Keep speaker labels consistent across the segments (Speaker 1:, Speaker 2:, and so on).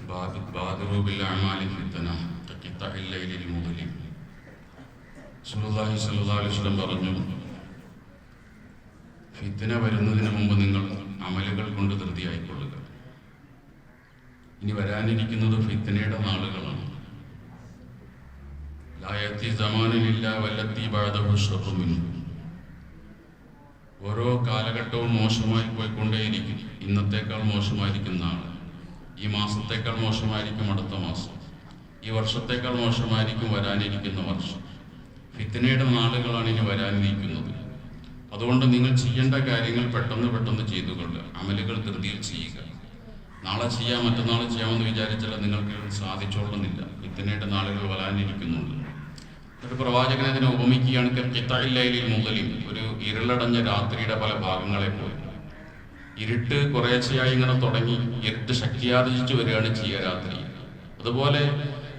Speaker 1: بادروا بالأعمال فتنة كقطع الليل المظلم. റസൂലുള്ളാഹി സ്വല്ലല്ലാഹു അലൈഹി വസല്ലം പറഞ്ഞു, ഫിത്ന വരുന്നതിന് മുമ്പ് നിങ്ങൾ അമലുകൾ കൊണ്ട് ധൃതിയായിക്കൊള്ളുക. ഇനി വരാനിരിക്കുന്നത് ഫിത്നയുടെ നാളുകളാണ്. ലാ യഅതി സമാനുൻ ഇല്ലാ വല്ലത്തി ബഅദഹു ശർറു മിൻഹു. ഓരോ കാലഘട്ടവും മോശമായി പോയിക്കൊണ്ടേയിരിക്കും. ഇന്നത്തേക്കാൾ മോശമായിരിക്കും നാളെ, ഈ മാസത്തേക്കാൾ മോശമായിരിക്കും അടുത്ത മാസം, ഈ വർഷത്തേക്കാൾ മോശമായിരിക്കും വരാനിരിക്കുന്ന വർഷം. ഫിത്നയുടെ നാളുകളാണ് ഇനി വരാനിരിക്കുന്നത്. അതുകൊണ്ട് നിങ്ങൾ ചെയ്യേണ്ട കാര്യങ്ങൾ പെട്ടെന്ന് ചെയ്തു കൊള്ളുക. അമലുകൾ ധൃതിയിൽ ചെയ്യുക. നാളെ ചെയ്യാം, മറ്റന്നാൾ ചെയ്യാമെന്ന് വിചാരിച്ചാൽ നിങ്ങൾക്ക് സാധിച്ചോളുന്നില്ല. ഫിത്നയുടെ നാളുകൾ വരാനിരിക്കുന്നുണ്ട്. ഒരു പ്രവാചകൻ അതിനെ ഉപമിക്കുകയാണ് ഖിത്താഇൽ ലൈലിൽ മുദലിം, ഒരു ഇരുളടഞ്ഞ രാത്രിയുടെ പല ഭാഗങ്ങളെ പോയി. ഇരുട്ട് കുറേശ്ശെയായി ഇങ്ങനെ തുടങ്ങി ഇരുട്ട് ശക്തിയാർജിച്ചു വരികയാണ് ചെയ്യുക രാത്രി. അതുപോലെ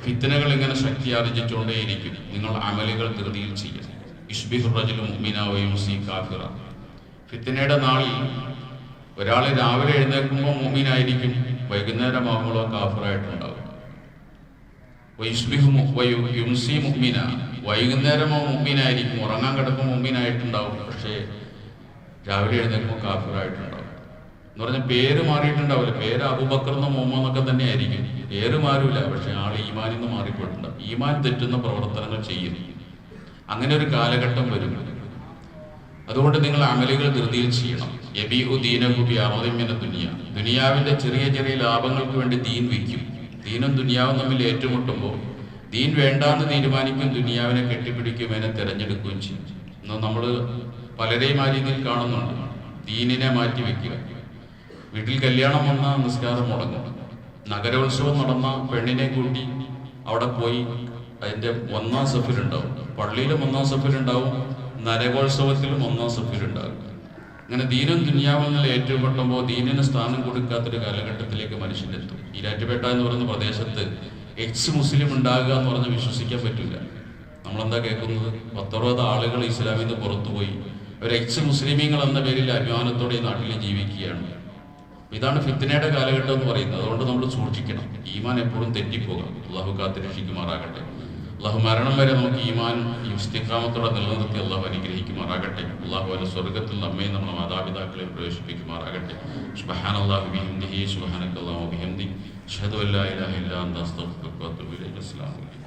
Speaker 1: ഫിത്നകൾ ഇങ്ങനെ ശക്തിയാർജിച്ചുകൊണ്ടേയിരിക്കും. നിങ്ങൾ അമലുകൾ ധൃതിയിൽ ചെയ്യുക. ഇഷ്ബിഹു റജുലു മുഅ്മിന വയുംസി കാഫിറ. ഫിത്നയുടെ നാളിൽ ഒരാൾ രാവിലെ എഴുന്നേൽക്കുമ്പോൾ മുഅ്മിനായിരിക്കും, വൈകുന്നേരമാകുമ്പോഴോ കാഫിറായിട്ടുണ്ടാവും. യുംസി മുഅ്മിന, വൈകുന്നേരമോ മുഅ്മിനായിരിക്കും, ഉറങ്ങാൻ കിടക്കുമ്പോൾ മുഅ്മിനായിട്ടുണ്ടാവും, പക്ഷേ രാവിലെ എഴുന്നേൽക്കുമ്പോൾ കാഫിറായിട്ടുണ്ടാവും. എന്ന് പറഞ്ഞാൽ പേര് മാറിയിട്ടുണ്ടാവില്ല. പേര് അബൂബക്കർ എന്നോ മുഹമ്മദ് എന്നൊക്കെ തന്നെ ആയിരിക്കും, പേര് മാറില്ല, പക്ഷെ ആൾ ഈമാനിൽ നിന്ന് മാറിപ്പോയിട്ടുണ്ടാവും. ഈമാൻ തെറ്റുന്ന പ്രവർത്തനങ്ങൾ ചെയ്യും. അങ്ങനെ ഒരു കാലഘട്ടം വരും. അതുകൊണ്ട് നിങ്ങൾ അമലുകൾ ധൃതിയിൽ ചെയ്യണം. യബീഉ ദീനഹു ബിഅറദിൻ മിന ദുനിയ. ദുനിയാവിന്റെ ചെറിയ ലാഭങ്ങൾക്ക് വേണ്ടി ദീൻ വിൽക്കും. ദീനും ദുനിയാവും തമ്മിൽ ഏറ്റുമുട്ടുമ്പോൾ ദീൻ വേണ്ടാന്ന് തീരുമാനിക്കും, ദുനിയാവിനെ കെട്ടിപ്പിടിക്കും, അതിനെ തിരഞ്ഞെടുക്കുകയും ചെയ്യും. എന്നാൽ നമ്മൾ പലരെയും ആ രീതിയിൽ കാണുന്നുണ്ട്. ദീനിനെ മാറ്റി വെക്കുക. വീട്ടിൽ കല്യാണം വന്ന നിസ്കാരം മുടങ്ങും. നഗരോത്സവം നടന്ന പെണ്ണിനെ കൂട്ടി അവിടെ പോയി അതിൻ്റെ ഒന്നാം സഫിലുണ്ടാവും. പള്ളിയിലും ഒന്നാം സഫിലുണ്ടാവും, നരകോത്സവത്തിലും ഒന്നാം സഫിലുണ്ടാവും. അങ്ങനെ ദീനും ദുനിയാവും എന്നുള്ള ഏറ്റുമുട്ടുമ്പോൾ ദീനിന് സ്ഥാനം കൊടുക്കാത്തൊരു കാലഘട്ടത്തിലേക്ക് മനുഷ്യനെത്തും. ഈരാറ്റുപേട്ട എന്ന് പറയുന്ന പ്രദേശത്ത് എക്സ് മുസ്ലിം ഉണ്ടാകുക എന്ന് പറഞ്ഞ് വിശ്വസിക്കാൻ പറ്റില്ല. നമ്മളെന്താ കേൾക്കുന്നത്? 10-60 ആളുകൾ ഇസ്ലാമിൽ നിന്ന് പുറത്തുപോയി അവർ എക്സ് മുസ്ലിമീങ്ങൾ എന്ന പേരിൽ അഭിമാനത്തോടെ ഈ നാട്ടിൽ ജീവിക്കുകയാണ്. ഇതാണ് ഫിത്നയുടെ കാലഘട്ടം എന്ന് പറയുന്നത്. അതുകൊണ്ട് നമ്മൾ സൂക്ഷിക്കണം. ഈമാൻ എപ്പോഴും തെറ്റിപ്പോകാം. അള്ളാഹു കാത്തിരക്ഷിക്കുമാറാകട്ടെ. അള്ളാഹു മരണം വരെ നമുക്ക് ഈമാൻ ഇസ്തിഖാമത്തോടെ നിലനിർത്തി അള്ളാഹു അനുഗ്രഹിക്കുമാറാകട്ടെ. അള്ളാഹു അല്ല സ്വർഗത്തിൽ നമ്മയും നമ്മുടെ മാതാപിതാക്കളെ പ്രവേശിപ്പിക്കുമാറാകട്ടെ. സുബ്ഹാനല്ലാഹി വബിഹംദിഹി സുബ്ഹാനക്കല്ലാഹു വബിഹംദിഹി അഷ്ഹദു അല്ലാ ഇലാഹ ഇല്ലാ അൻത അസ്തഗ്ഫിറുക വഅത്തൂബു ഇലൈക. അസ്സലാമു അലൈക്കും.